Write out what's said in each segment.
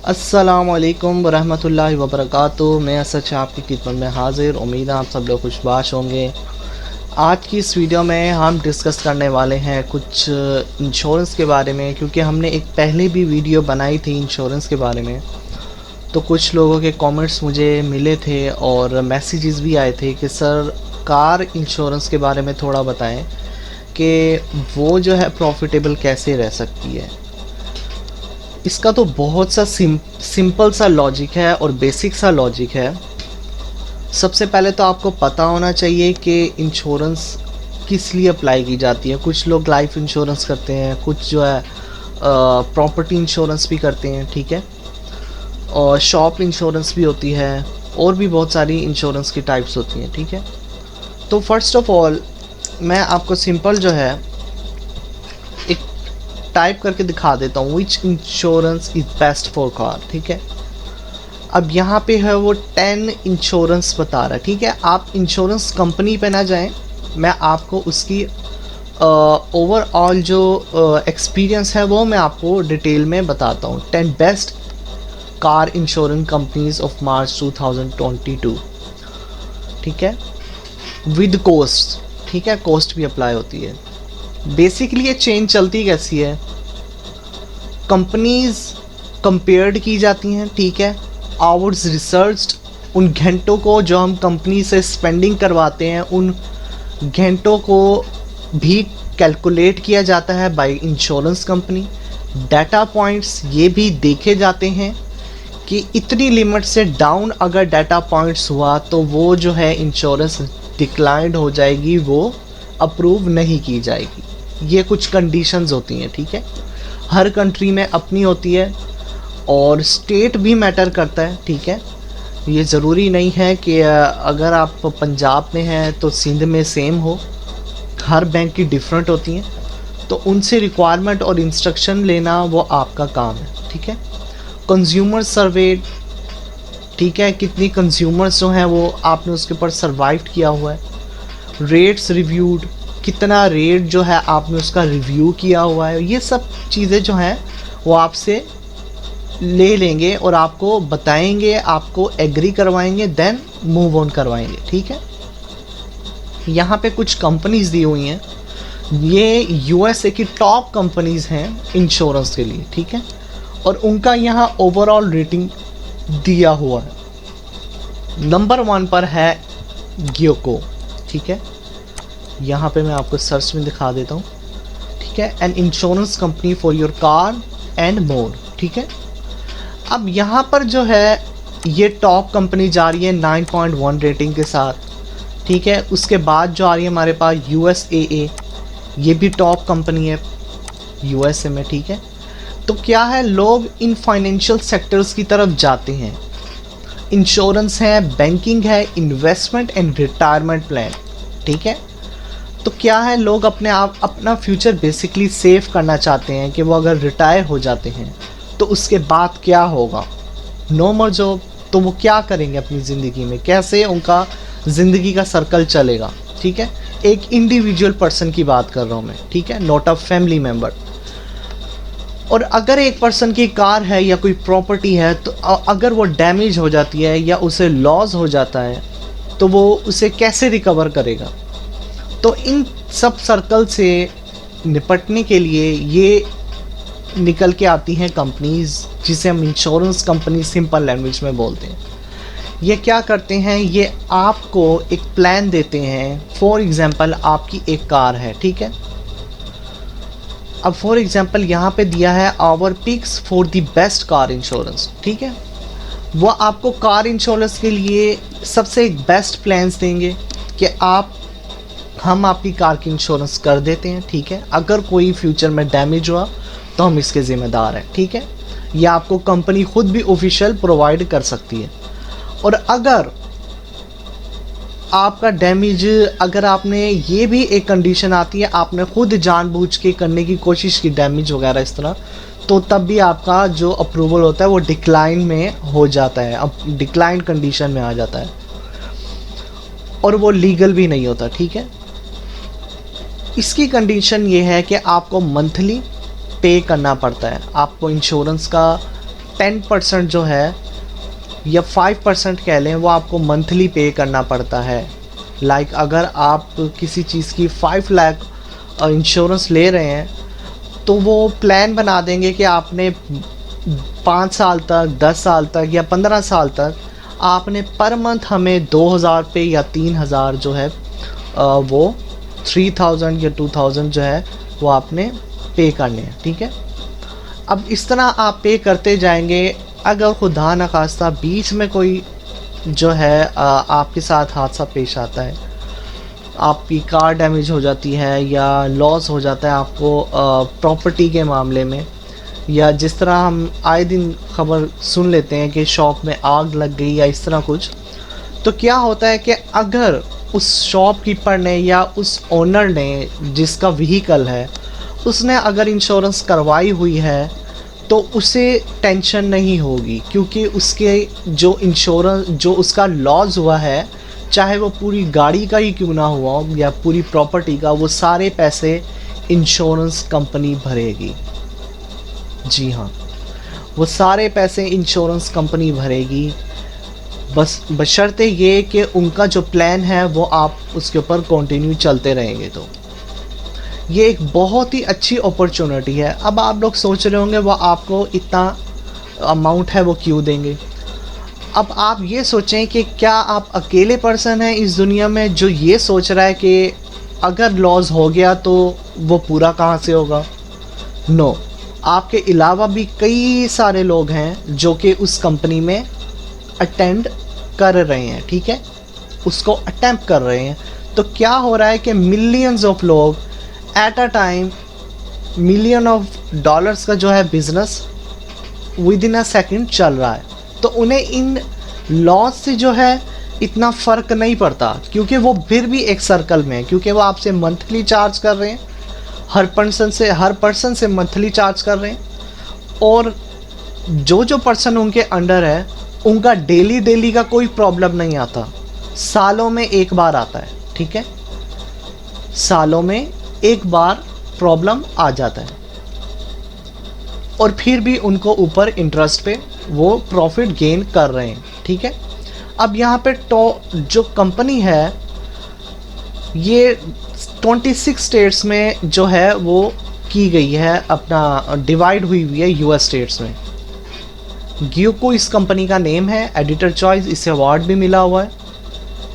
अस्सलामुअलैकुम वरहमतुल्लाहि वबरकातुहू। मैं असद आपकी खिदमत में हाज़िर। उम्मीद है आप सब लोग खुशबाश होंगे। आज की इस वीडियो में हम डिस्कस करने वाले हैं कुछ इंश्योरेंस के बारे में, क्योंकि हमने एक पहले भी वीडियो बनाई थी इंश्योरेंस के बारे में। तो कुछ लोगों के कमेंट्स मुझे मिले थे और मैसेजेस भी आए थे कि सर कार इंश्योरेंस के बारे में थोड़ा बताएं कि वो जो है प्रॉफिटेबल कैसे रह सकती है। इसका तो बहुत सा सिंपल सा लॉजिक है और बेसिक सा लॉजिक है। सबसे पहले तो आपको पता होना चाहिए कि इंश्योरेंस किस लिए अप्लाई की जाती है। कुछ लोग लाइफ इंश्योरेंस करते हैं, कुछ जो है प्रॉपर्टी इंश्योरेंस भी करते हैं, ठीक है, और शॉप इंश्योरेंस भी होती है, और भी बहुत सारी इंश्योरेंस की टाइप्स होती हैं, ठीक है। तो फर्स्ट ऑफ ऑल मैं आपको सिंपल जो है एक टाइप करके दिखा देता हूँ, which insurance is best for car, ठीक है। अब यहाँ पे है वो 10 इंश्योरेंस बता रहा है, ठीक है। आप इंश्योरेंस कंपनी पे ना जाएं, मैं आपको उसकी ओवरऑल जो एक्सपीरियंस है वो मैं आपको डिटेल में बताता हूँ। 10 best car insurance companies of March 2022, ठीक है, विद कोस्ट, ठीक है, कोस्ट भी अप्लाई होती है। बेसिकली ये चेन चलती कैसी है, कंपनीज कंपेयर्ड की जाती हैं, ठीक है, आवर्स रिसर्च्ड, उन घंटों को जो हम कंपनी से स्पेंडिंग करवाते हैं उन घंटों को भी कैलकुलेट किया जाता है by insurance company. Data points ये भी देखे जाते हैं कि इतनी लिमिट से डाउन अगर डाटा पॉइंट्स हुआ तो वो जो है इंश्योरेंस डिक्लाइंड हो जाएगी, वो अप्रूव नहीं की जाएगी। ये कुछ कंडीशंस होती हैं, ठीक है, हर कंट्री में अपनी होती है और स्टेट भी मैटर करता है, ठीक है। ये ज़रूरी नहीं है कि अगर आप पंजाब में हैं तो सिंध में सेम हो, हर बैंक की डिफरेंट होती हैं, तो उनसे रिक्वायरमेंट और इंस्ट्रक्शन लेना वो आपका काम है, ठीक है। कंज्यूमर सर्वे, ठीक है, कितनी कंज्यूमर्स जो हैं वो आपने उसके ऊपर सर्वाइव किया हुआ है। रेट्स रिव्यूड, कितना रेट जो है आपने उसका रिव्यू किया हुआ है। ये सब चीज़ें जो हैं वो आपसे ले लेंगे और आपको बताएंगे, आपको एग्री करवाएंगे, देन मूव ऑन करवाएंगे, ठीक है। यहाँ पे कुछ कंपनीज दी हुई हैं, ये यूएसए की टॉप कंपनीज हैं इंश्योरेंस के लिए, ठीक है, और उनका यहाँ ओवरऑल रेटिंग दिया हुआ है। नंबर 1 पर है गियोको, ठीक है, यहाँ पे मैं आपको सर्च में दिखा देता हूँ, ठीक है, an insurance company for your car and more, ठीक है। अब यहाँ पर जो है ये टॉप कंपनी जा रही है 9.1 रेटिंग के साथ, ठीक है। उसके बाद जो आ रही है हमारे पास USAA, ये भी टॉप कंपनी है USA में, ठीक है। तो क्या है, लोग इन फाइनेंशियल सेक्टर्स की तरफ जाते हैं। इंश्योरेंस है, बैंकिंग है, इन्वेस्टमेंट एंड रिटायरमेंट प्लान, ठीक है। तो क्या है, लोग अपने आप अपना फ्यूचर बेसिकली सेव करना चाहते हैं कि वो अगर रिटायर हो जाते हैं तो उसके बाद क्या होगा, नो मोर जॉब, तो वो क्या करेंगे अपनी ज़िंदगी में, कैसे उनका ज़िंदगी का सर्कल चलेगा, ठीक है। एक इंडिविजुअल पर्सन की बात कर रहा हूँ मैं, ठीक है, नॉट अ फैमिली मेम्बर। और अगर एक पर्सन की कार है या कोई प्रॉपर्टी है तो अगर वो डैमेज हो जाती है या उसे लॉस हो जाता है तो वो उसे कैसे रिकवर करेगा। तो इन सब सर्कल से निपटने के लिए ये निकल के आती हैं कंपनीज, जिसे हम इंश्योरेंस कंपनी सिंपल लैंग्वेज में बोलते हैं। ये क्या करते हैं, ये आपको एक प्लान देते हैं। फॉर एग्जांपल आपकी एक कार है, ठीक है। अब फॉर एग्जांपल यहाँ पे दिया है our picks for the best car insurance, ठीक है। वो आपको कार इंश्योरेंस के लिए सबसे बेस्ट प्लान्स देंगे कि हम आपकी कार की इंश्योरेंस कर देते हैं, ठीक है। अगर कोई फ्यूचर में डैमेज हुआ तो हम इसके ज़िम्मेदार हैं, ठीक है। यह आपको कंपनी खुद भी ऑफिशियल प्रोवाइड कर सकती है। और अगर आपका डैमेज, अगर आपने, ये भी एक कंडीशन आती है, आपने खुद जानबूझ के करने की कोशिश की डैमेज वगैरह इस तरह, तो तब भी आपका जो अप्रूवल होता है वो डिक्लाइन में हो जाता है, अब डिक्लाइन कंडीशन में आ जाता है और वो लीगल भी नहीं होता, ठीक है। इसकी कंडीशन ये है कि आपको मंथली पे करना पड़ता है। आपको इंश्योरेंस का 10% जो है या 5% कह लें वो आपको मंथली पे करना पड़ता है। लाइक अगर आप किसी चीज़ की 5 लाख इंश्योरेंस ले रहे हैं तो वो प्लान बना देंगे कि आपने 5 साल तक, 10 साल तक या 15 साल तक आपने पर मंथ हमें 2000 पे या 3000 जो है वो 3000 या 2000 जो है वो आपने पे करने हैं, ठीक है। अब इस तरह आप पे करते जाएंगे। अगर खुदा न खास्ता बीच में कोई जो है आपके साथ हादसा पेश आता है, आपकी कार डैमेज हो जाती है या लॉस हो जाता है आपको प्रॉपर्टी के मामले में, या जिस तरह हम आए दिन खबर सुन लेते हैं कि शॉप में आग लग गई या इस तरह कुछ, तो क्या होता है कि अगर उस शॉपकीपर ने या उस ओनर ने जिसका व्हीकल है उसने अगर इंश्योरेंस करवाई हुई है तो उसे टेंशन नहीं होगी, क्योंकि उसके जो इंश्योरेंस जो उसका लॉस हुआ है, चाहे वो पूरी गाड़ी का ही क्यों ना हुआ हो या पूरी प्रॉपर्टी का, वो सारे पैसे इंश्योरेंस कंपनी भरेगी। जी हाँ, वो सारे पैसे इंश्योरेंस कंपनी भरेगी, बस बशर्ते ये कि उनका जो प्लान है वो आप उसके ऊपर कंटिन्यू चलते रहेंगे। तो ये एक बहुत ही अच्छी अपॉर्चुनिटी है। अब आप लोग सोच रहे होंगे वो आपको इतना अमाउंट है वो क्यों देंगे। अब आप ये सोचें कि क्या आप अकेले पर्सन हैं इस दुनिया में जो ये सोच रहा है कि अगर लॉस हो गया तो वो पूरा कहाँ से होगा। नो, आपके अलावा भी कई सारे लोग हैं जो कि उस कंपनी में अटेंड कर रहे हैं, ठीक है, उसको अटेम्प्ट कर रहे हैं। तो क्या हो रहा है कि मिलियंस ऑफ लोग at a time million of dollars का जो है business with in a second चल रहा है, तो उन्हें इन लॉस से जो है इतना फ़र्क नहीं पड़ता, क्योंकि वो फिर भी एक सर्कल में है, क्योंकि वो आपसे मंथली चार्ज कर रहे हैं, हर पर्सन से मंथली चार्ज कर रहे हैं, और जो पर्सन उनके अंडर है उनका डेली का कोई प्रॉब्लम नहीं आता, सालों में एक बार आता है, ठीक है, सालों में एक बार प्रॉब्लम आ जाता है, और फिर भी उनको ऊपर इंटरेस्ट पे वो प्रॉफिट गेन कर रहे हैं, ठीक है। अब यहाँ पे जो कंपनी है ये 26 स्टेट्स में जो है वो की गई है, अपना डिवाइड हुई है यूएस स्टेट्स में। गियोको इस कंपनी का नेम है, एडिटर चॉइस, इसे अवार्ड भी मिला हुआ है।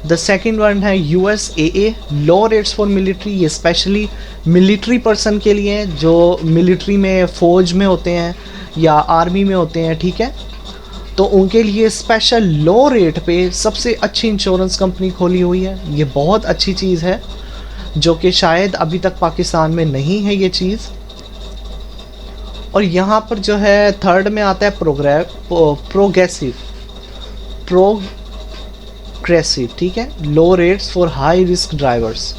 द सेकेंड वन है USAA, low rates for military, ये स्पेशली मिलिट्री पर्सन के लिए जो मिलिट्री में फ़ौज में होते हैं या आर्मी में होते हैं, ठीक है, तो उनके लिए स्पेशल लो रेट पे सबसे अच्छी इंश्योरेंस कंपनी खोली हुई है। ये बहुत अच्छी चीज़ है जो कि शायद अभी तक पाकिस्तान में नहीं है ये चीज़। और यहाँ पर जो है थर्ड में आता है प्रोग्रेसिव, ठीक है, low rates for high risk drivers,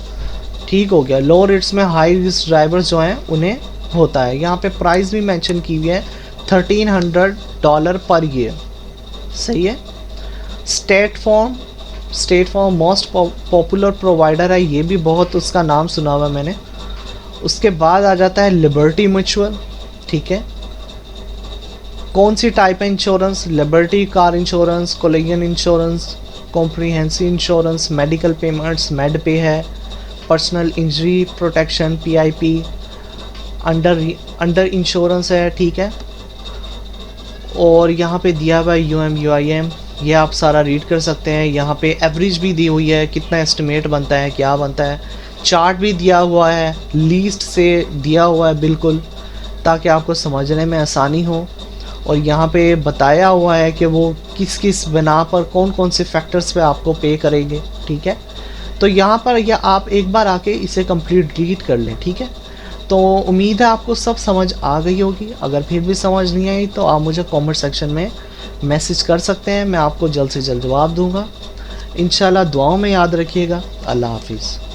ठीक हो गया। लो रेट्स में हाई रिस्क ड्राइवर्स जो हैं उन्हें होता है। यहाँ पे प्राइस भी मेंशन की हुई है, $1300 पर ईयर, सही है। State form most popular provider है, ये भी बहुत उसका नाम सुना हुआ मैंने। उसके बाद आ जाता है लिबर्टी म्यूचुअल, ठीक है। कौन सी टाइप है insurance? Liberty car insurance, collision insurance, comprehensive insurance, medical payments, made पे है, personal injury protection PIP, under insurance है, ठीक है। और यहाँ पे दिया हुआ है UM ये आप सारा रीड कर सकते हैं। यहाँ पे एवरेज भी दी हुई है, कितना एस्टिमेट बनता है, क्या बनता है, चार्ट भी दिया हुआ है, लीस्ट से दिया हुआ है बिल्कुल, ताकि आपको समझने में आसानी हो। और यहाँ पे बताया हुआ है कि वो किस किस बिना पर कौन कौन से फैक्टर्स पे आपको पे करेंगे, ठीक है। तो यहाँ पर या आप एक बार आके इसे कंप्लीट रीड कर लें, ठीक है। तो उम्मीद है आपको सब समझ आ गई होगी। अगर फिर भी समझ नहीं आई तो आप मुझे कमेंट सेक्शन में मैसेज कर सकते हैं, मैं आपको जल्द से जल्द जवाब दूंगा। इंशाल्लाह दुआओं में याद रखिएगा। अल्लाह हाफिज़।